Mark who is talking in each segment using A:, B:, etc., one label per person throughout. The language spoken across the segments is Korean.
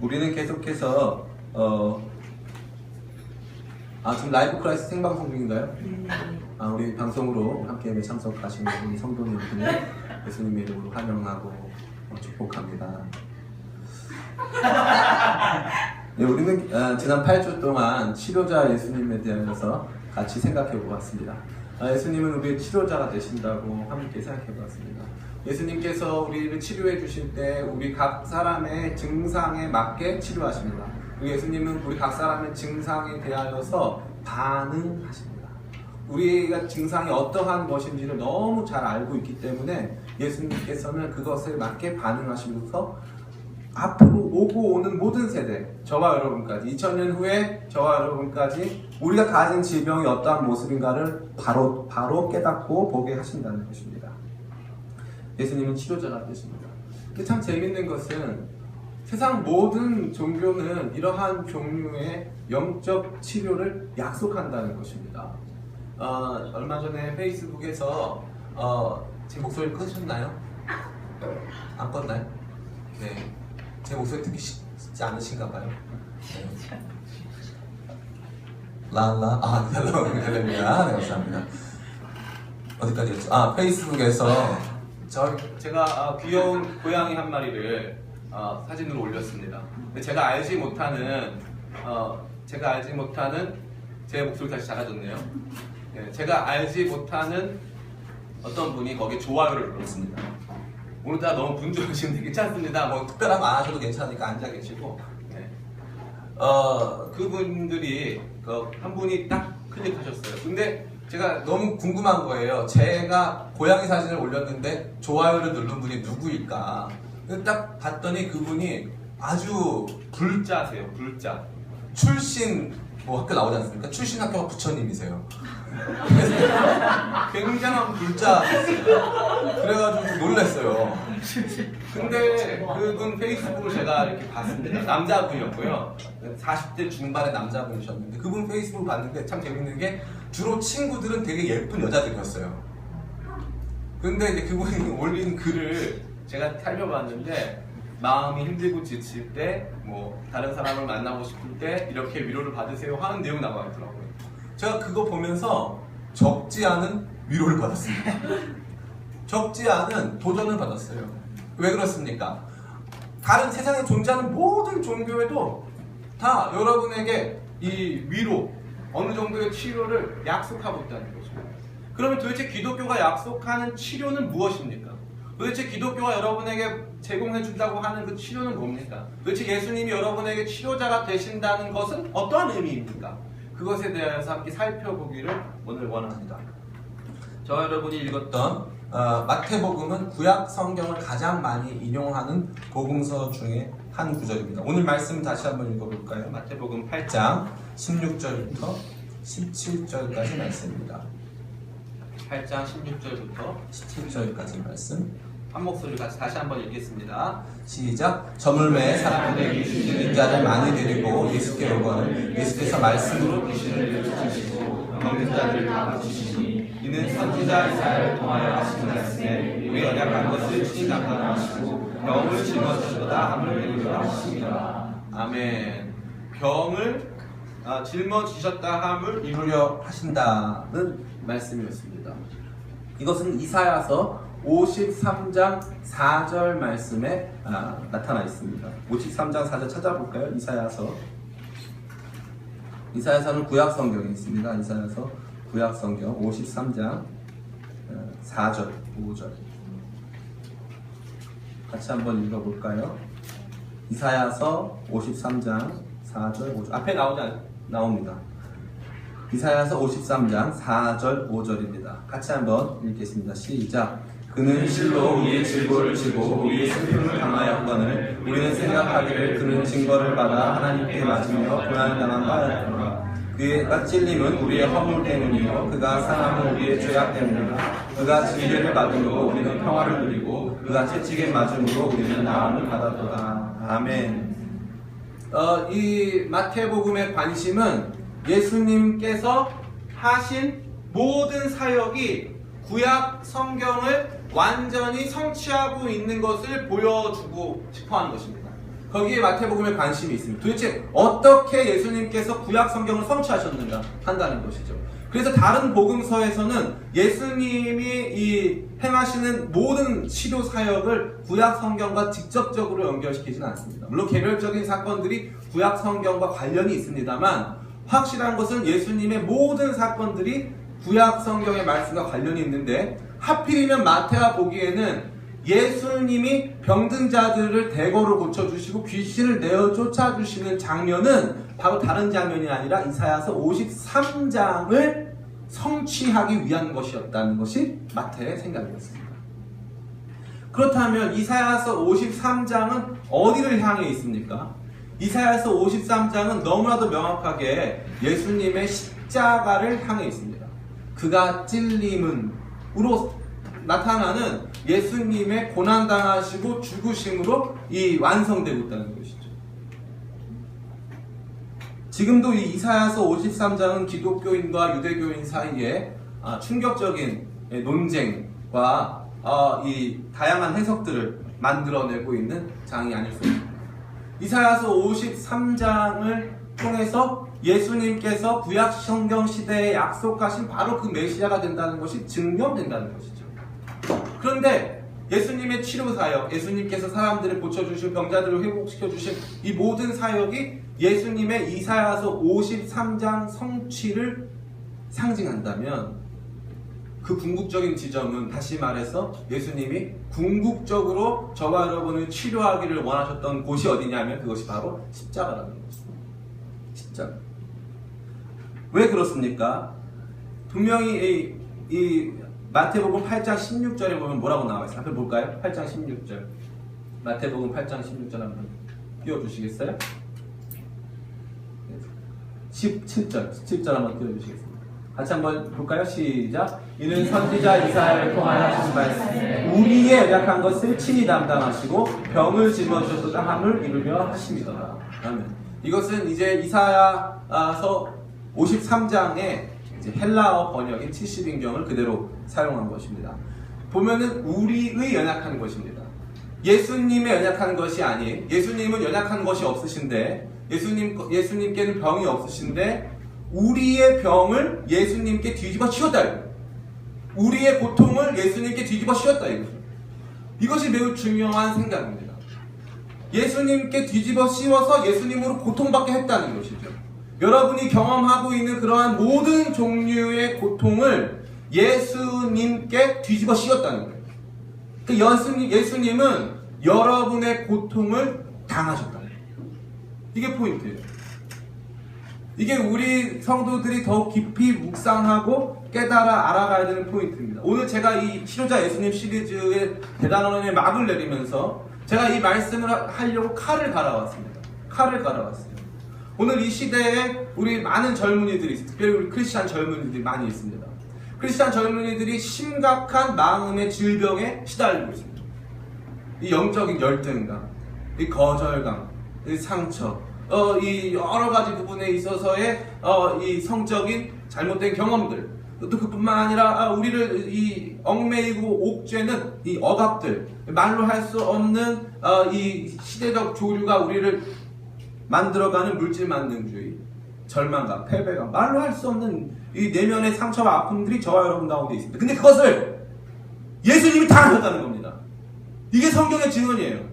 A: 우리는 계속해서 지금 라이브 클래스 생방송 중인가요? 우리 방송으로 함께 참석하신 우리 성도님들을 예수님의 이름으로 환영하고 축복합니다. 네, 우리는 지난 8주 동안 치료자 예수님에 대해서 같이 생각해 보았습니다. 예수님은 우리의 치료자가 되신다고 함께 생각해 보았습니다. 예수님께서 우리를 치료해 주실 때 우리 각 사람의 증상에 맞게 치료하십니다. 예수님은 우리 각 사람의 증상에 대하여서 반응하십니다. 우리가 증상이 어떠한 것인지를 너무 잘 알고 있기 때문에 예수님께서는 그것에 맞게 반응하시면서 앞으로 오고 오는 모든 세대, 저와 여러분까지, 2000년 후에 저와 여러분까지 우리가 가진 질병이 어떠한 모습인가를 바로 깨닫고 보게 하신다는 것입니다. 예수님은 치료자가 되십니다. 참 재밌는 것은 세상 모든 종교는 이러한 종류의 영적 치료를 약속한다는 것입니다. 얼마 전에 페이스북에서 제 목소리 끄셨나요? 안 껐나요? 네. 제 목소리 듣기 쉽지 않으신가 봐요. 네. 할렐루야. 네, 감사합니다. 어디까지 했죠? 페이스북에서 제가 귀여운 고양이 한 마리를 사진으로 올렸습니다. 근데 제가 알지 못하는 제 목소리 다시 작아졌네요. 네, 제가 알지 못하는 어떤 분이 거기에 좋아요를 눌렀습니다. 오늘따라 너무 분주하신데 괜찮습니다. 뭐 특별한 거 안 하셔도 괜찮으니까 앉아 계시고. 네. 그분들이 한 분이 딱 클릭하셨어요. 근데 제가 너무 궁금한 거예요. 제가 고양이 사진을 올렸는데 좋아요를 누른 분이 누구일까? 딱 봤더니 그분이 아주 불자세요. 불자. 출신 학교 나오지 않습니까? 출신 학교가 부처님이세요. 굉장한 불자였어요. 그래가지고 놀랐어요. 근데 그분 페이스북을 제가 이렇게 봤습니다. 남자분이었고요. 40대 중반의 남자분이셨는데 그분 페이스북을 봤는데 참 재밌는 게 주로 친구들은 되게 예쁜 여자들이었어요. 근데 이제 그분이 올린 글을 제가 살펴봤는데 마음이 힘들고 지칠 때, 다른 사람을 만나고 싶을 때 이렇게 위로를 받으세요 하는 내용이 나와 있더라고요. 제가 그거 보면서 적지 않은 위로를 받았습니다. 적지 않은 도전을 받았어요. 왜 그렇습니까? 다른 세상에 존재하는 모든 종교에도 다 여러분에게 이 위로, 어느 정도의 치료를 약속하고 있다는 거죠. 그러면 도대체 기독교가 약속하는 치료는 무엇입니까? 도대체 기독교가 여러분에게 제공해 준다고 하는 그 치료는 뭡니까? 도대체 예수님이 여러분에게 치료자가 되신다는 것은 어떠한 의미입니까? 그것에 대해서 함께 살펴보기를 오늘 원합니다. 저와 여러분이 읽었던 마태복음은 구약 성경을 가장 많이 인용하는 복음서 중에 한 구절입니다. 오늘 말씀 다시 한번 읽어볼까요? 마태복음 8장 16절부터 17절까지 말씀입니다. 8장 16절부터 17절까지 말씀. 한 목소리 같이 다시 한번 읽겠습니다. 시작. 저물매 사람들에게 주시는 자를 많이 드리고 예수께 오거늘 예수께서 말씀으로 귀신을 내쫓으시고 병든 자들을 다 고치시니 이는 선지자 이사야를 통하여 하신 말씀에 우리 언약한 것을 시작하라 하시고 병을 짊어지셨다 함을 이루려 하십니다. 아멘. 병을 짊어지셨다 함을 이루려 하신다는 말씀이었습니다. 이것은 이사야서 53장 4절 말씀에 나타나 있습니다. 53장 4절 찾아볼까요? 이사야서는 구약 성경에 있습니다. 이사야서 구약 성경 53장 4절, 5절 같이 한번 읽어볼까요? 이사야서 53장 4절, 5절 앞에 나옵니다. 이사야서 53장 4절, 5절입니다. 같이 한번 읽겠습니다. 시작. 그는 실로 우리의 질고를 지고 우리의 슬픔을 당하였거늘 우리는 생각하기를 그는 증거를 받아 하나님께 맞으며 고난을 당한 바였더라. 그가 찔림은 우리의 허물 때문이요 그가 상함은 우리의 죄악 때문이라. 그가 징계를 받음으로 우리는 평화를 누리고 그가 채찍에 맞음으로 우리는 나음을 받았도다. 아멘. 이 마태복음의 관심은 예수님께서 하신 모든 사역이 구약 성경을 완전히 성취하고 있는 것을 보여주고 싶어 하는 것입니다. 거기에 마태복음에 관심이 있습니다. 도대체 어떻게 예수님께서 구약 성경을 성취하셨는가 한다는 것이죠. 그래서 다른 복음서에서는 예수님이 이 행하시는 모든 치료 사역을 구약 성경과 직접적으로 연결시키지는 않습니다. 물론 개별적인 사건들이 구약 성경과 관련이 있습니다만 확실한 것은 예수님의 모든 사건들이 구약 성경의 말씀과 관련이 있는데 하필이면 마태가 보기에는 예수님이 병든 자들을 대거로 고쳐주시고 귀신을 내어 쫓아주시는 장면은 바로 다른 장면이 아니라 이사야서 53장을 성취하기 위한 것이었다는 것이 마태의 생각이었습니다. 그렇다면 이사야서 53장은 어디를 향해 있습니까? 이사야서 53장은 너무나도 명확하게 예수님의 십자가를 향해 있습니다. 그가 찔림으로 나타나는 예수님의 고난당하시고 죽으심으로 이 완성되고 있다는 것이죠. 지금도 이 이사야서 53장은 기독교인과 유대교인 사이에 충격적인 논쟁과 이 다양한 해석들을 만들어내고 있는 장이 아닐 수 없습니다. 이사야서 53장을 통해서 예수님께서 구약 성경 시대에 약속하신 바로 그 메시아가 된다는 것이 증명된다는 것이죠. 그런데 예수님의 치료 사역, 예수님께서 사람들을 고쳐주신 병자들을 회복시켜주신 이 모든 사역이 예수님의 이사야서 53장 성취를 상징한다면 그 궁극적인 지점은 다시 말해서 예수님이 궁극적으로 저와 여러분을 치료하기를 원하셨던 곳이 어디냐면 그것이 바로 십자가라는 것입니다. 십자가. 왜 그렇습니까? 분명히 이 마태복음 8장 16절에 보면 뭐라고 나와 있어요? 한번 볼까요? 8장 16절. 마태복음 8장 16절 한번 띄워주시겠어요? 17절 한번 띄워주시겠습니다. 같이 한번 볼까요? 시작. 이는 선지자 이사야를 통하여 하신 말씀 우리의 연약한 것을 친히 담당하시고 병을 짊어지셨다 함을 이루려 하심이더라. 아멘. 이것은 이제 이사야서 53장의 헬라어 번역인 70인경을 그대로 사용한 것입니다. 보면은 우리의 연약한 것입니다. 예수님의 연약한 것이 아닌, 예수님은 연약한 것이 없으신데 예수님께는 병이 없으신데 우리의 병을 예수님께 뒤집어 씌웠다. 우리의 고통을 예수님께 뒤집어 씌웠다. 이것이 매우 중요한 생각입니다. 예수님께 뒤집어 씌워서 예수님으로 고통받게 했다는 것이죠. 여러분이 경험하고 있는 그러한 모든 종류의 고통을 예수님께 뒤집어 씌웠다는 거예요. 그 예수님은 여러분의 고통을 당하셨다. 이게 포인트예요. 이게 우리 성도들이 더욱 깊이 묵상하고 깨달아 알아가야 되는 포인트입니다. 오늘 제가 이 치료자 예수님 시리즈의 대단한 은혜의 막을 내리면서 제가 이 말씀을 하려고 칼을 갈아왔습니다. 오늘 이 시대에 우리 많은 젊은이들이, 특별히 우리 크리스찬 젊은이들이 많이 있습니다. 크리스찬 젊은이들이 심각한 마음의 질병에 시달리고 있습니다. 이 영적인 열등감, 이 거절감, 이 상처, 이 여러 가지 부분에 있어서의 이 성적인 잘못된 경험들, 또 그뿐만 아니라 우리를 이 얽매이고 옥죄는 이 억압들, 말로 할 수 없는 이 시대적 조류가 우리를 만들어가는 물질 만능주의, 절망감, 패배감, 말로 할 수 없는 이 내면의 상처와 아픔들이 저와 여러분 가운데 있습니다. 근데 그것을 예수님이 다 하셨다는 겁니다. 이게 성경의 증언이에요.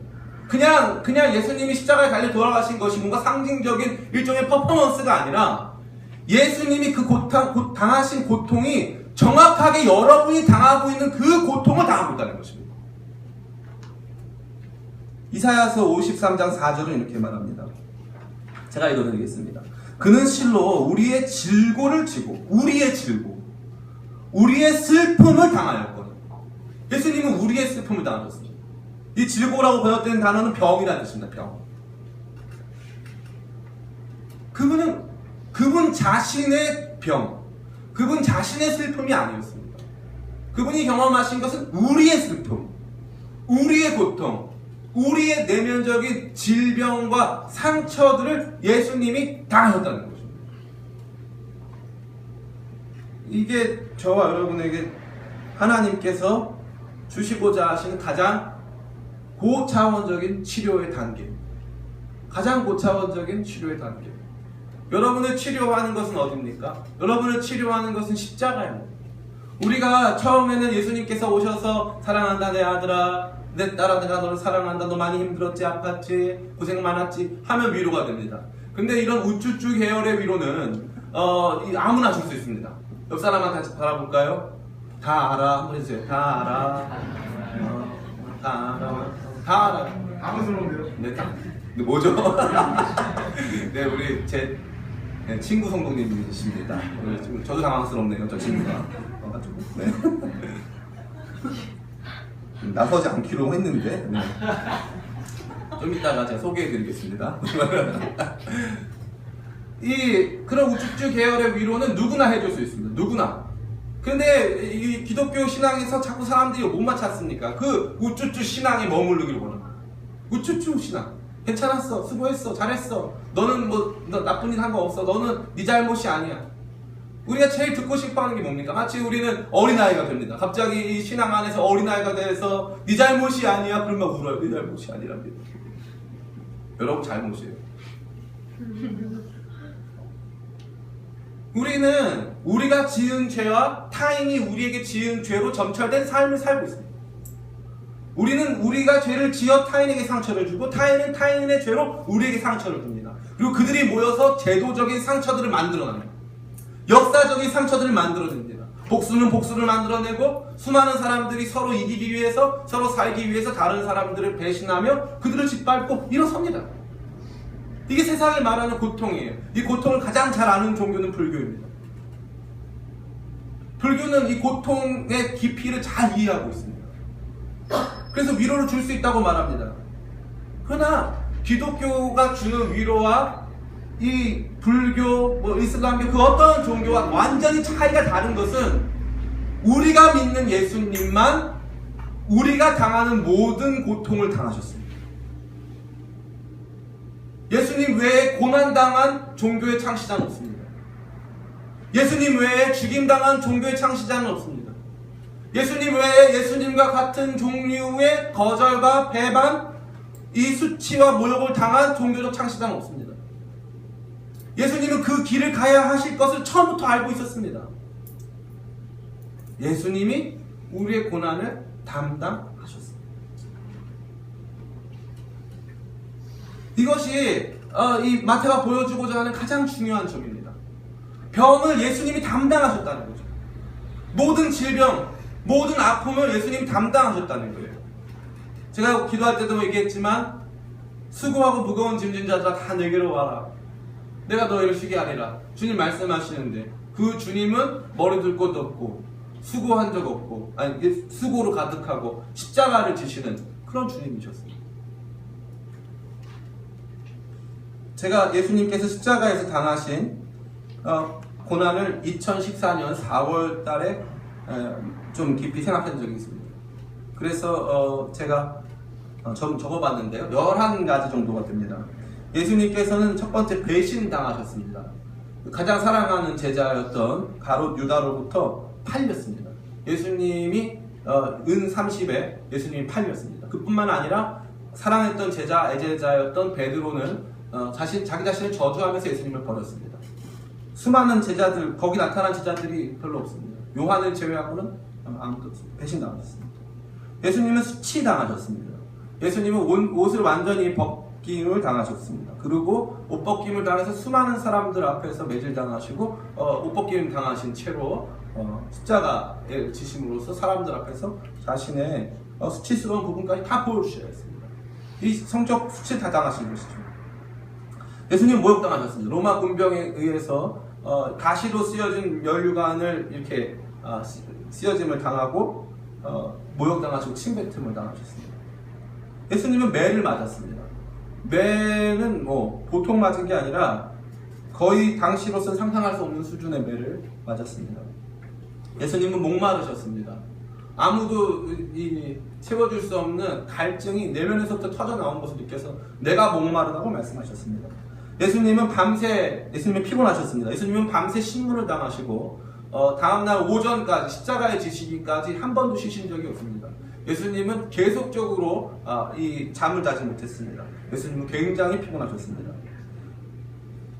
A: 그냥 예수님이 십자가에 달려 돌아가신 것이 뭔가 상징적인 일종의 퍼포먼스가 아니라 예수님이 그 당하신 고통이 정확하게 여러분이 당하고 있는 그 고통을 당하고 있다는 것입니다. 이사야서 53장 4절은 이렇게 말합니다. 제가 읽어드리겠습니다. 그는 실로 우리의 질고를 지고 우리의 슬픔을 당하였거든. 예수님은 우리의 슬픔을 당하셨습니다. 이 질고라고 번역된 단어는 병이라는 뜻입니다. 병. 그분 자신의 병, 그분 자신의 슬픔이 아니었습니다. 그분이 경험하신 것은 우리의 슬픔, 우리의 고통, 우리의 내면적인 질병과 상처들을 예수님이 당하셨다는 것입니다. 이게 저와 여러분에게 하나님께서 주시고자 하시는 가장 고차원적인 치료의 단계, 가장 고차원적인 치료의 단계. 여러분을 치료하는 것은 어디입니까? 여러분을 치료하는 것은 십자가입니다. 우리가 처음에는 예수님께서 오셔서 사랑한다 내 아들아, 내 딸아 내가 너를 사랑한다, 너 많이 힘들었지, 아팠지, 고생 많았지 하면 위로가 됩니다. 근데 이런 우쭈쭈 계열의 위로는 아무나 줄 수 있습니다. 옆 사람한테 바라볼까요? 다 알아 한번 해주세요. 다 알아. 다 알아. 다 알아.
B: 당황스러운데요?
A: 네, 근데 뭐죠? 네, 우리 제 친구 성도님이십니다. 저도 당황스럽네요, 저 친구가. 네. 나서지 않기로 했는데. 네. 좀 이따가 제가 소개해드리겠습니다. 그런 우쭈쭈 계열의 위로는 누구나 해줄 수 있습니다. 누구나. 근데 이 기독교 신앙에서 자꾸 사람들이 못 찾습니까? 그 우쭈쭈 신앙에 머무르길 원합니다. 우쭈쭈 신앙. 괜찮았어, 수고했어, 잘했어, 너는 너 나쁜 일 한 거 없어, 너는 네 잘못이 아니야. 우리가 제일 듣고 싶어하는 게 뭡니까? 마치 우리는 어린아이가 됩니다. 갑자기 이 신앙 안에서 어린아이가 돼서 네 잘못이 아니야 그러면 울어요. 네 잘못이 아니랍니다. 여러분 잘못이에요. 우리는 우리가 지은 죄와 타인이 우리에게 지은 죄로 점철된 삶을 살고 있습니다. 우리는 우리가 죄를 지어 타인에게 상처를 주고 타인은 타인의 죄로 우리에게 상처를 줍니다. 그리고 그들이 모여서 제도적인 상처들을 만들어냅니다. 역사적인 상처들을 만들어냅니다. 복수는 복수를 만들어내고 수많은 사람들이 서로 이기기 위해서, 서로 살기 위해서 다른 사람들을 배신하며 그들을 짓밟고 일어섭니다. 이게 세상이 말하는 고통이에요. 이 고통을 가장 잘 아는 종교는 불교입니다. 불교는 이 고통의 깊이를 잘 이해하고 있습니다. 그래서 위로를 줄 수 있다고 말합니다. 그러나 기독교가 주는 위로와 이 불교, 이슬람교 그 어떤 종교와 완전히 차이가 다른 것은 우리가 믿는 예수님만 우리가 당하는 모든 고통을 당하셨습니다. 예수님 외에 고난당한 종교의 창시자는 없습니다. 예수님 외에 죽임당한 종교의 창시자는 없습니다. 예수님 외에 예수님과 같은 종류의 거절과 배반, 이 수치와 모욕을 당한 종교적 창시자는 없습니다. 예수님은 그 길을 가야 하실 것을 처음부터 알고 있었습니다. 예수님이 우리의 고난을 담당하셨습니다. 이것이 이 마태가 보여주고자 하는 가장 중요한 점입니다. 병을 예수님이 담당하셨다는 거죠. 모든 질병, 모든 아픔을 예수님이 담당하셨다는 거예요. 제가 기도할 때도 얘기했지만 수고하고 무거운 짐진 자들아 다 내게로 와라. 내가 너희를 쉬게 하리라. 주님 말씀하시는데 그 주님은 머리 둘 곳 없고 수고한 적 없고 수고로 가득하고 십자가를 지시는 그런 주님이셨습니다. 제가 예수님께서 십자가에서 당하신 고난을 2014년 4월 달에 좀 깊이 생각한 적이 있습니다. 그래서 제가 좀 적어봤는데요. 11가지 정도가 됩니다. 예수님께서는 첫 번째 배신 당하셨습니다. 가장 사랑하는 제자였던 가롯 유다로부터 팔렸습니다. 예수님이 은 30에 예수님이 팔렸습니다. 그뿐만 아니라 사랑했던 제자, 애제자였던 베드로는 자기 자신을 저주하면서 예수님을 버렸습니다. 수많은 제자들, 거기 나타난 제자들이 별로 없습니다. 요한을 제외하고는 아무도 없습니다. 배신당하셨습니다. 예수님은 수치당하셨습니다. 예수님은 옷을 완전히 벗김을 당하셨습니다. 그리고 옷 벗김을 당해서 수많은 사람들 앞에서 매질당하시고 옷 벗김 당하신 채로 십자가에 지심으로써 사람들 앞에서 자신의 수치스러운 부분까지 다 보여주셔야 했습니다. 이 성적 수치 다 당하신 것이죠. 예수님 모욕당하셨습니다. 로마 군병에 의해서 가시로 쓰여진 면류관을 이렇게 쓰여짐을 당하고 모욕당하시고 침뱉음을 당하셨습니다. 예수님은 매를 맞았습니다. 매는 보통 맞은 게 아니라 거의 당시로서는 상상할 수 없는 수준의 매를 맞았습니다. 예수님은 목마르셨습니다. 아무도 채워줄 수 없는 갈증이 내면에서부터 터져 나온 것을 느껴서 내가 목마르다고 말씀하셨습니다. 예수님은 피곤하셨습니다. 예수님은 밤새 신문을 당하시고 다음날 오전까지 십자가에 지시기까지 한 번도 쉬신 적이 없습니다. 예수님은 계속적으로 이 잠을 자지 못했습니다. 예수님은 굉장히 피곤하셨습니다.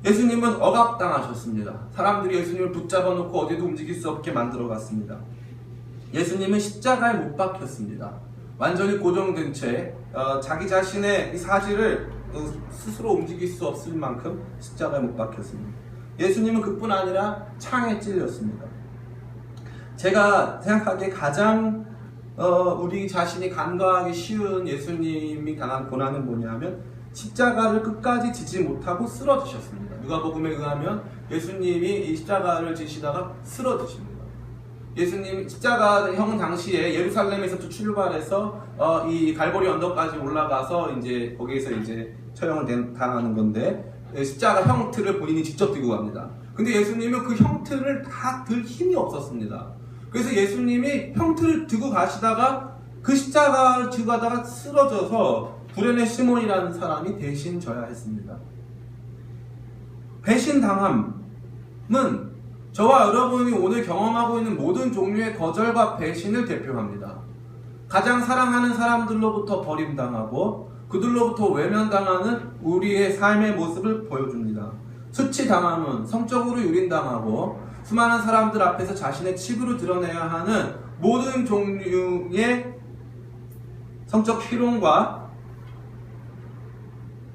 A: 예수님은 억압당하셨습니다. 사람들이 예수님을 붙잡아 놓고 어디도 움직일 수 없게 만들어 갔습니다. 예수님은 십자가에 못 박혔습니다. 완전히 고정된 채 자기 자신의 이 사지를 스스로 움직일 수 없을 만큼 십자가에 못 박혔습니다. 예수님은 그뿐 아니라 창에 찔렸습니다. 제가 생각하기에 가장 우리 자신이 간과하기 쉬운 예수님이 당한 고난은 뭐냐면 십자가를 끝까지 지지 못하고 쓰러지셨습니다. 누가복음에 의하면 예수님이 이 십자가를 지시다가 쓰러지십니다. 예수님 십자가형 당시에 예루살렘에서 출발해서 이 갈보리 언덕까지 올라가서 이제 거기에서 이제 처형을 당하는 건데 십자가 형틀을 본인이 직접 들고 갑니다. 근데 예수님은 그 형틀을 다 들 힘이 없었습니다. 그래서 예수님이 형틀을 들고 가시다가 그 십자가를 들고 가다가 쓰러져서 구레네 시몬이라는 사람이 대신 져야 했습니다. 배신당함은 저와 여러분이 오늘 경험하고 있는 모든 종류의 거절과 배신을 대표합니다. 가장 사랑하는 사람들로부터 버림당하고 그들로부터 외면당하는 우리의 삶의 모습을 보여줍니다. 수치당함은 성적으로 유린당하고 수많은 사람들 앞에서 자신의 치부를 드러내야 하는 모든 종류의 성적 희롱과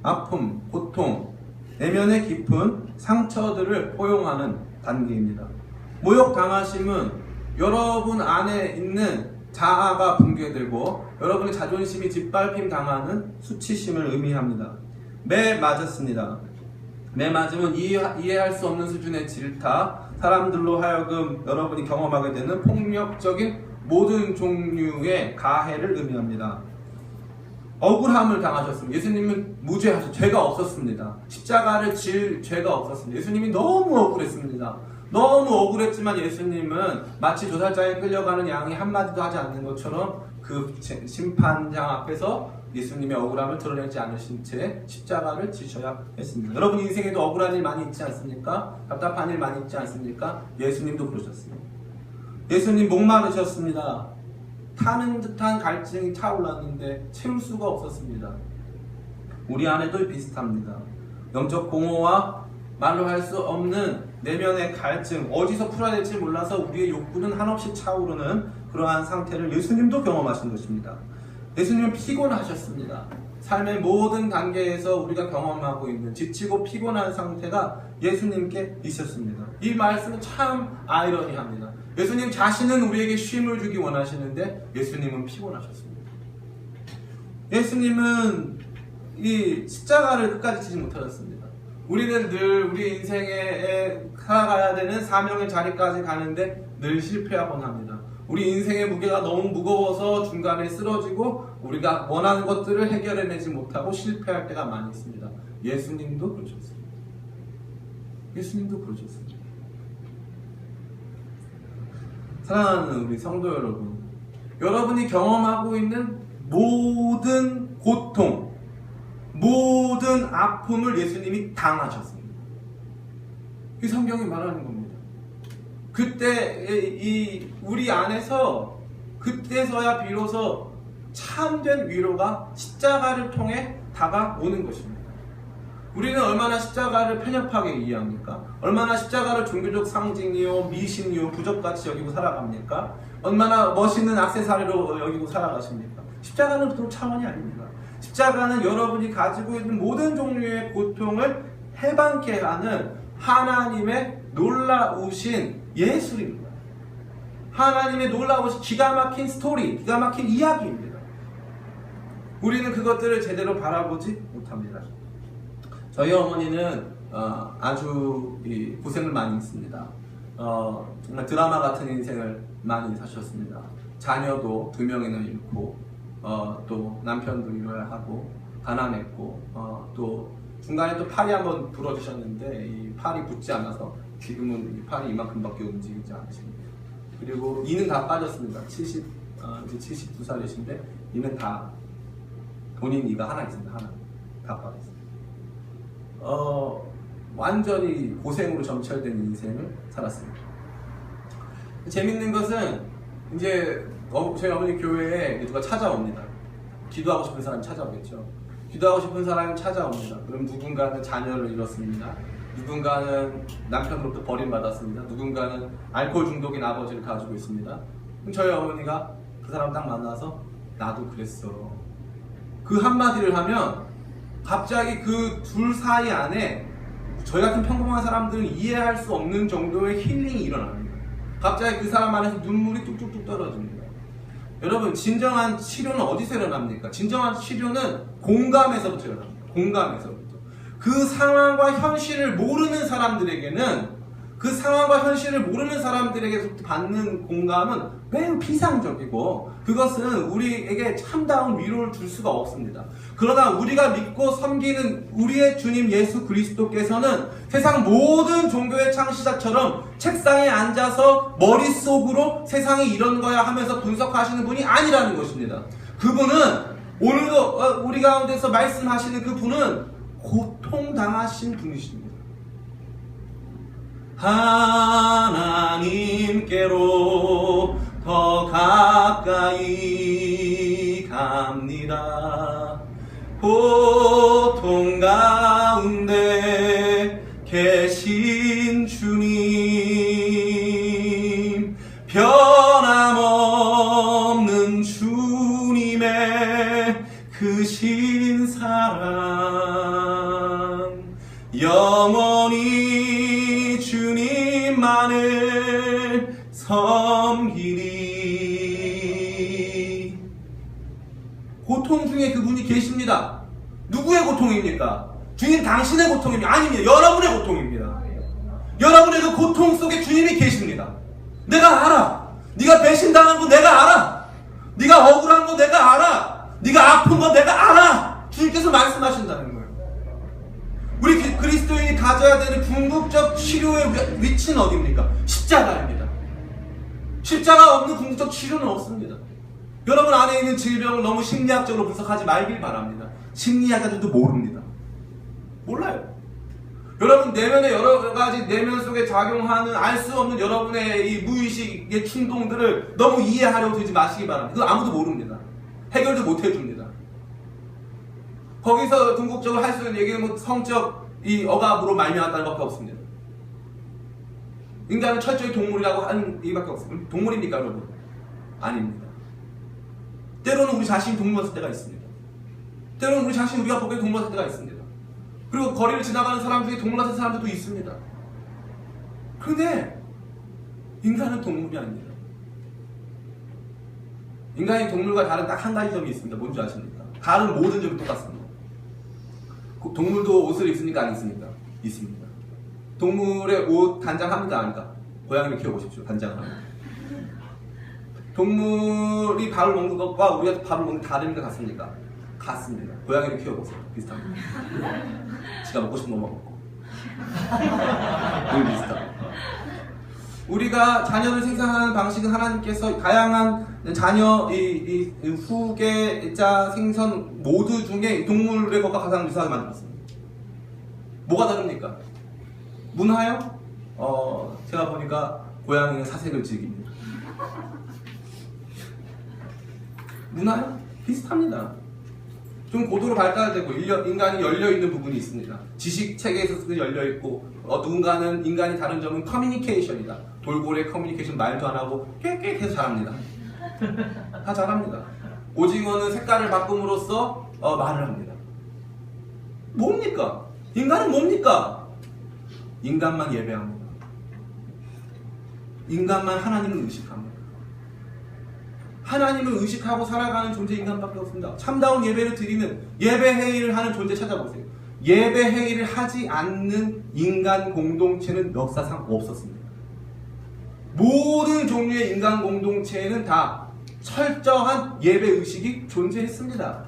A: 아픔, 고통, 내면의 깊은 상처들을 포용하는 단계입니다. 모욕당하심은 여러분 안에 있는 자아가 붕괴되고 여러분의 자존심이 짓밟힘 당하는 수치심을 의미합니다. 매 맞았습니다. 매 맞으면 이해할 수 없는 수준의 질타, 사람들로 하여금 여러분이 경험하게 되는 폭력적인 모든 종류의 가해를 의미합니다. 억울함을 당하셨습니다. 예수님은 무죄하셨, 죄가 없었습니다. 십자가를 질 죄가 없었습니다. 예수님이 너무 억울했습니다. 너무 억울했지만 예수님은 마치 조살장에 끌려가는 양이 한마디도 하지 않는 것처럼 그 심판장 앞에서 예수님의 억울함을 드러내지 않으신 채 십자가를 지셔야 했습니다. 여러분 인생에도 억울한 일 많이 있지 않습니까? 답답한 일 많이 있지 않습니까? 예수님도 그러셨습니다. 예수님 목마르셨습니다. 타는 듯한 갈증이 차올랐는데 채울 수가 없었습니다. 우리 안에도 비슷합니다. 영적 공허와 말로 할 수 없는 내면의 갈증, 어디서 풀어야 될지 몰라서 우리의 욕구는 한없이 차오르는 그러한 상태를 예수님도 경험하신 것입니다. 예수님은 피곤하셨습니다. 삶의 모든 단계에서 우리가 경험하고 있는 지치고 피곤한 상태가 예수님께 있었습니다. 이 말씀은 참 아이러니합니다. 예수님 자신은 우리에게 쉼을 주기 원하시는데 예수님은 피곤하셨습니다. 예수님은 이 십자가를 끝까지 지지 못하셨습니다. 우리는 늘 우리 인생에 살아가야 되는 사명의 자리까지 가는데 늘 실패하곤 합니다. 우리 인생의 무게가 너무 무거워서 중간에 쓰러지고 우리가 원하는 것들을 해결해내지 못하고 실패할 때가 많이 있습니다. 예수님도 그러셨습니다. 예수님도 그러셨습니다. 사랑하는 우리 성도 여러분, 여러분이 경험하고 있는 모든 고통, 모든 아픔을 예수님이 당하셨습니다. 이 성경이 말하는 겁니다. 그때 우리 안에서 그때서야 비로소 참된 위로가 십자가를 통해 다가오는 것입니다. 우리는 얼마나 십자가를 편협하게 이해합니까? 얼마나 십자가를 종교적 상징이요, 미신이요, 부적같이 여기고 살아갑니까? 얼마나 멋있는 액세서리로 여기고 살아가십니까? 십자가는 또 차원이 아닙니다. 십자가는 여러분이 가지고 있는 모든 종류의 고통을 해방케 하는 하나님의 놀라우신 예술입니다. 하나님의 놀라우신 기가 막힌 스토리, 기가 막힌 이야기입니다. 우리는 그것들을 제대로 바라보지 못합니다. 저희 어머니는 아주 고생을 많이 했습니다. 정말 드라마 같은 인생을 많이 사셨습니다. 자녀도 2명이나 잃고 또 남편도 잃어야 하고 가난했고 또 중간에 또 팔이 한번 부러지셨는데 이 팔이 붙지 않아서 지금은 이 팔이 이만큼밖에 움직이지 않으십니다. 그리고 이는 다 빠졌습니다. 이제 72살이신데 이는 다 본인 이가 하나 있습니다. 하나 다 빠졌습니다. 완전히 고생으로 점철된 인생을 살았습니다. 재밌는 것은 이제 저희 어머니 교회에 누가 찾아옵니다. 기도하고 싶은 사람이 찾아오겠죠. 기도하고 싶은 사람이 찾아옵니다. 그럼 누군가는 자녀를 잃었습니다. 누군가는 남편으로부터 버림받았습니다. 누군가는 알코올 중독인 아버지를 가지고 있습니다. 그럼 저희 어머니가 그 사람 딱 만나서 나도 그랬어. 그 한마디를 하면 갑자기 그 둘 사이 안에 저희 같은 평범한 사람들은 이해할 수 없는 정도의 힐링이 일어납니다. 갑자기 그 사람 안에서 눈물이 뚝뚝뚝 떨어집니다. 여러분, 진정한 치료는 어디서 일어납니까? 진정한 치료는 공감에서부터 일어납니다. 공감에서부터. 그 상황과 현실을 모르는 사람들에게는 그 상황과 현실을 모르는 사람들에게서 받는 공감은 매우 피상적이고 그것은 우리에게 참다운 위로를 줄 수가 없습니다. 그러나 우리가 믿고 섬기는 우리의 주님 예수 그리스도께서는 세상 모든 종교의 창시자처럼 책상에 앉아서 머릿속으로 세상이 이런 거야 하면서 분석하시는 분이 아니라는 것입니다. 그분은 오늘도 우리 가운데서 말씀하시는 그분은 고통당하신 분이십니다. 하나님께로 더 가까이 갑니다. 고통 가운데 계신 주님, 변함없는 주님의 크신 사랑, 영원히 주님만을 섬기리. 고통 중에 그분이 계십니다. 누구의 고통입니까? 주님 당신의 고통입니다. 아닙니다. 여러분의 고통입니다. 여러분의 그 고통 속에 주님이 계십니다. 내가 알아. 네가 배신당한 거 내가 알아. 네가 억울한 거 내가 알아. 네가 아픈 거 내가 알아. 주님께서 말씀하신다는 거예요. 우리 그리스도인이 가져야 되는 궁극적 치료의 위치는 어디입니까? 십자가입니다. 십자가 없는 궁극적 치료는 없습니다. 여러분 안에 있는 질병을 너무 심리학적으로 분석하지 말길 바랍니다. 심리학자들도 모릅니다. 몰라요. 여러분 내면의 여러 가지 내면 속에 작용하는 알 수 없는 여러분의 이 무의식의 충동들을 너무 이해하려고 들지 마시기 바랍니다. 그거 아무도 모릅니다. 해결도 못 해줍니다. 거기서 궁극적으로 할 수 있는 얘기는 뭐 성적 이 억압으로 말미암았다는 것밖에 없습니다. 인간은 철저히 동물이라고 하는 얘기밖에 없습니다. 동물입니까 여러분? 아닙니다. 때로는 우리 자신이 동물 같을 때가 있습니다. 때로는 우리 자신이 우리가 보기에 동물 같을 때가 있습니다. 그리고 거리를 지나가는 사람 중에 동물 같은 사람들도 있습니다. 그런데 인간은 동물이 아닙니다. 인간이 동물과 다른 딱 한 가지 점이 있습니다. 뭔지 아십니까? 다른 모든 점이 똑같습니다. 동물도 옷을 입습니까? 안 입습니까? 있습니다. 동물의 옷 단장합니까? 아닙니까? 고양이를 키워보십시오. 단장을 합니다. 동물이 밥을 먹는 것과 우리가 밥을 먹는 게 다른 게 같습니까? 같습니다. 고양이를 키워보세요. 비슷합니다. 지가 먹고 싶은 거 먹고 늘 비슷합니다. 우리가 자녀를 생산하는 방식은 하나님께서 다양한 자녀, 이 후계자 생선 모두 중에 동물의 것과 가장 유사하게 만들었습니다. 뭐가 다릅니까? 문화요? 제가 보니까 고양이는 사색을 즐깁니다. 문화요? 비슷합니다. 좀 고도로 발달되고 인간이 열려있는 부분이 있습니다. 지식 체계에서도 열려있고 누군가는 인간이 다른 점은 커뮤니케이션이다. 돌고래 커뮤니케이션 말도 안 하고 깨끗해서 잘합니다. 다 잘합니다. 오징어는 색깔을 바꿈으로써 말을 합니다. 뭡니까? 인간은 뭡니까? 인간만 예배합니다. 인간만 하나님을 의식합니다. 하나님을 의식하고 살아가는 존재 인간밖에 없습니다. 참다운 예배를 드리는 예배회의를 하는 존재 찾아보세요. 예배회의를 하지 않는 인간 공동체는 역사상 없었습니다. 모든 종류의 인간 공동체에는 다 철저한 예배의식이 존재했습니다.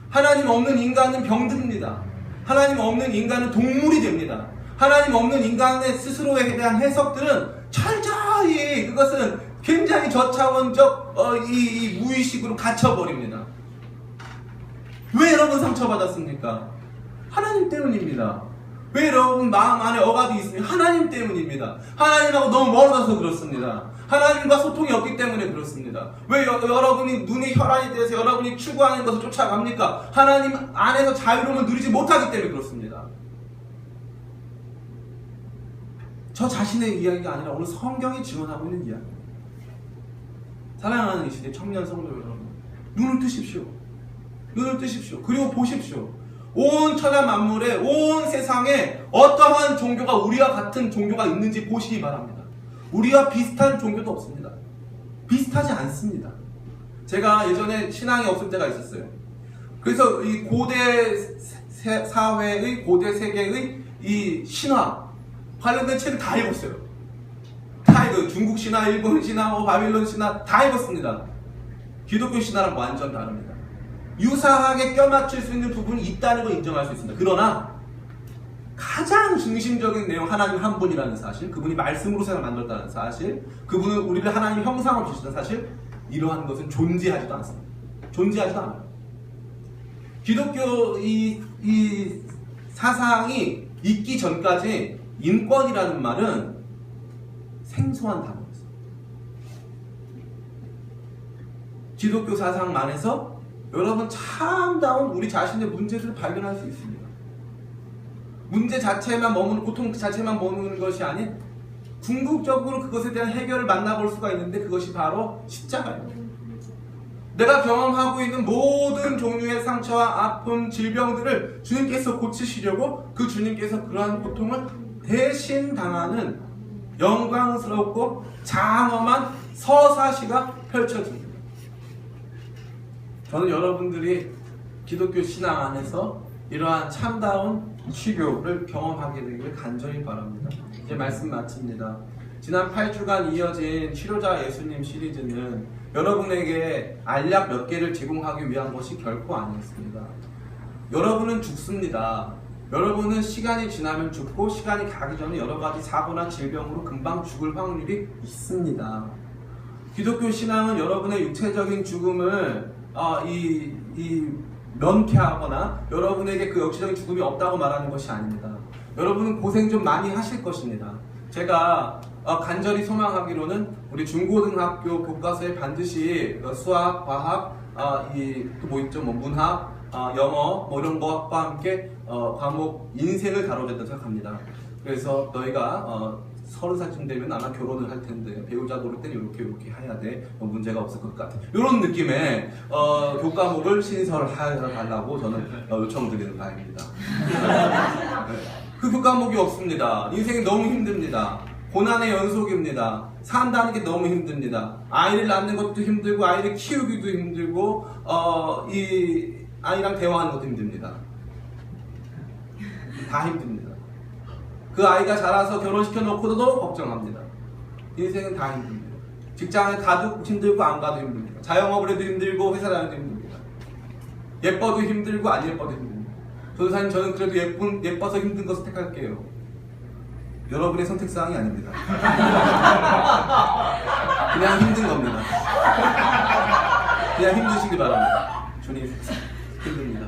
A: 하나님 없는 인간은 병듭니다. 하나님 없는 인간은 동물이 됩니다. 하나님 없는 인간의 스스로에 대한 해석들은 철저히 그것은 굉장히 저차원적 이 무의식으로 갇혀버립니다. 왜 여러분 상처받았습니까? 하나님 때문입니다. 왜 여러분 마음 안에 억압이 있습니까? 하나님 때문입니다. 하나님하고 너무 멀어져서 그렇습니다. 하나님과 소통이 없기 때문에 그렇습니다. 왜 여러분이 눈의 혈안이 돼서 여러분이 추구하는 것을 쫓아갑니까? 하나님 안에서 자유로움을 누리지 못하기 때문에 그렇습니다. 저 자신의 이야기가 아니라 오늘 성경이 증언하고 있는 이야기입니다. 사랑하는 이 시대 청년 성도 여러분, 눈을 뜨십시오. 눈을 뜨십시오. 그리고 보십시오. 온 천하 만물에, 온 세상에 어떠한 종교가 우리와 같은 종교가 있는지 보시기 바랍니다. 우리와 비슷한 종교도 없습니다. 비슷하지 않습니다. 제가 예전에 신앙이 없을 때가 있었어요. 그래서 이 고대 사회의, 고대 세계의 이 신화 관련된 책을 다 읽었어요. 다 읽어요. 중국 신화, 일본 신화, 바빌론 신화 다 읽었습니다. 기독교 신화랑 완전 다릅니다. 유사하게 껴맞출 수 있는 부분이 있다는 걸 인정할 수 있습니다. 그러나 가장 중심적인 내용, 하나님 한 분이라는 사실, 그분이 말씀으로 세상을 만들었다는 사실, 그분은 우리를 하나님 형상으로 주시다는 사실, 이러한 것은 존재하지도 않습니다. 존재하지도 않아요. 기독교 이 사상이 있기 전까지 인권이라는 말은 생소한 단어였어요. 기독교 사상만에서 여러분 참다운 우리 자신의 문제들을 발견할 수 있습니다. 문제 자체만 머무는, 고통 자체만 머무는 것이 아닌 궁극적으로 그것에 대한 해결을 만나볼 수가 있는데 그것이 바로 십자가예요. 내가 경험하고 있는 모든 종류의 상처와 아픔, 질병들을 주님께서 고치시려고 그 주님께서 그러한 고통을 대신 당하는 영광스럽고 장엄한 서사시가 펼쳐집니다. 저는 여러분들이 기독교 신앙 안에서 이러한 참다운 치료를 경험하게 되기를 간절히 바랍니다. 이제 말씀 마칩니다. 지난 8주간 이어진 치료자 예수님 시리즈는 여러분에게 알약 몇 개를 제공하기 위한 것이 결코 아니었습니다. 여러분은 죽습니다. 여러분은 시간이 지나면 죽고 시간이 가기 전에 여러 가지 사고나 질병으로 금방 죽을 확률이 있습니다. 기독교 신앙은 여러분의 육체적인 죽음을 면케하거나 여러분에게 그 역시적인 죽음이 없다고 말하는 것이 아닙니다. 여러분은 고생 좀 많이 하실 것입니다. 제가 간절히 소망하기로는 우리 중고등학교 교과서에 반드시 수학, 과학, 문학, 영어 이런 것과 함께 과목 인생을 다뤄야 된다고 생각합니다. 그래서 너희가 30살쯤 되면 아마 결혼을 할 텐데 배우자 고를 때는 이렇게 해야 돼. 문제가 없을 것 같아. 이런 느낌의 교과목을 신설해달라고 저는 요청드리는 바입니다. 그 교과목이 없습니다. 인생이 너무 힘듭니다. 고난의 연속입니다. 산다는 게 너무 힘듭니다. 아이를 낳는 것도 힘들고 아이를 키우기도 힘들고 이 아이랑 대화하는 것도 힘듭니다. 다 힘듭니다. 그 아이가 자라서 결혼시켜 놓고도 걱정합니다. 인생은 다 힘듭니다. 직장에 가도 힘들고 안 가도 힘듭니다. 자영업을 해도 힘들고 회사 다녀도 힘듭니다. 예뻐도 힘들고 안 예뻐도 힘듭니다. 전도사님, 저는 그래도 예뻐서 힘든 것을 택할게요. 여러분의 선택사항이 아닙니다. 그냥 힘든 겁니다. 그냥 힘드시길 바랍니다. 주님, 힘듭니다.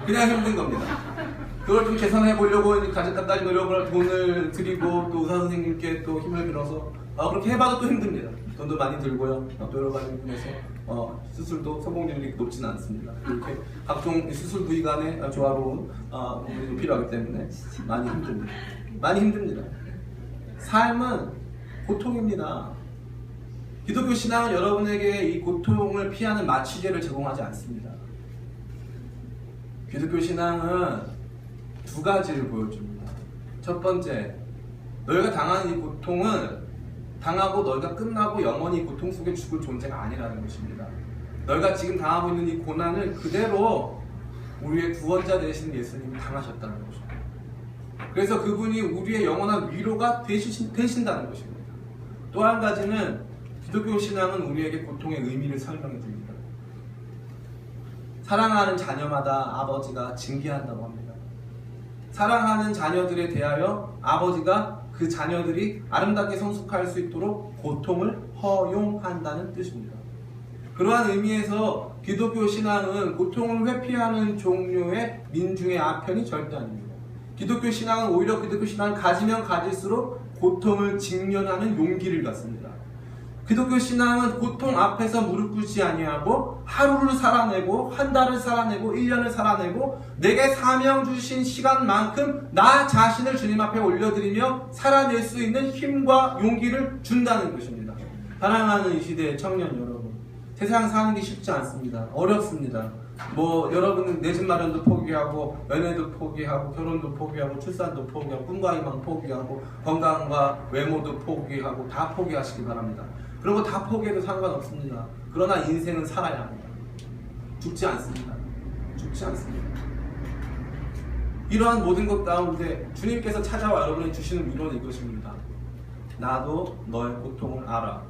A: 그냥 힘든 겁니다. 그걸 좀 개선해 보려고 가족까지 노력을, 돈을 드리고 또 의사 선생님께 또 힘을 빌어서 그렇게 해봐도 또 힘듭니다. 돈도 많이 들고요. 또 여러 가지 부분에서 수술도 성공률이 높지는 않습니다. 이렇게 각종 수술 부위 간의 조화로운 부분이 필요하기 때문에 많이 힘듭니다. 많이 힘듭니다. 삶은 고통입니다. 기독교 신앙은 여러분에게 이 고통을 피하는 마취제를 제공하지 않습니다. 기독교 신앙은 두 가지를 보여줍니다. 첫 번째, 너희가 당하는 이 고통은 당하고 너희가 끝나고 영원히 고통 속에 죽을 존재가 아니라는 것입니다. 너희가 지금 당하고 있는 이 고난을 그대로 우리의 구원자 되신 예수님이 당하셨다는 것입니다. 그래서 그분이 우리의 영원한 위로가 되신다는 것입니다. 또 한 가지는 기독교 신앙은 우리에게 고통의 의미를 설명해 줍니다. 사랑하는 자녀마다 아버지가 징계한다고 합니다. 사랑하는 자녀들에 대하여 아버지가 그 자녀들이 아름답게 성숙할 수 있도록 고통을 허용한다는 뜻입니다. 그러한 의미에서 기독교 신앙은 고통을 회피하는 종류의 민중의 아편이 절대 아닙니다. 기독교 신앙은 오히려 기독교 신앙을 가지면 가질수록 고통을 직면하는 용기를 갖습니다. 기독교 신앙은 고통 앞에서 무릎 꿇지 아니하고 하루를 살아내고 한 달을 살아내고 1년을 살아내고 내게 사명 주신 시간만큼 나 자신을 주님 앞에 올려드리며 살아낼 수 있는 힘과 용기를 준다는 것입니다. 사랑하는 이 시대의 청년 여러분, 세상 사는 게 쉽지 않습니다. 어렵습니다. 여러분은 내 집 마련도 포기하고 연애도 포기하고 결혼도 포기하고 출산도 포기하고 꿈과 희망 포기하고 건강과 외모도 포기하고 다 포기하시기 바랍니다. 그런 거 다 포기해도 상관없습니다. 그러나 인생은 살아야 합니다. 죽지 않습니다. 죽지 않습니다. 이러한 모든 것 가운데 주님께서 찾아와 여러분이 주시는 위로는 이것입니다. 나도 너의 고통을 알아.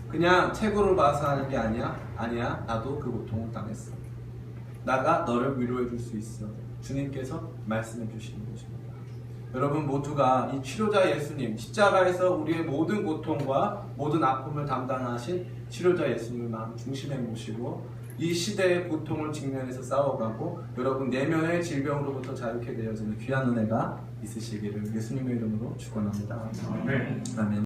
A: 그냥 책으로 봐서 하는 게 아니야. 나도 그 고통을 당했어. 나가 너를 위로해 줄 수 있어. 주님께서 말씀해 주시는 것입니다. 여러분 모두가 이 치료자 예수님, 십자가에서 우리의 모든 고통과 모든 아픔을 담당하신 치료자 예수님을 마음 중심에 모시고 이 시대의 고통을 직면해서 싸워가고 여러분 내면의 질병으로부터 자유케 되어지는 귀한 은혜가 있으시기를 예수님의 이름으로 축원합니다. 아멘.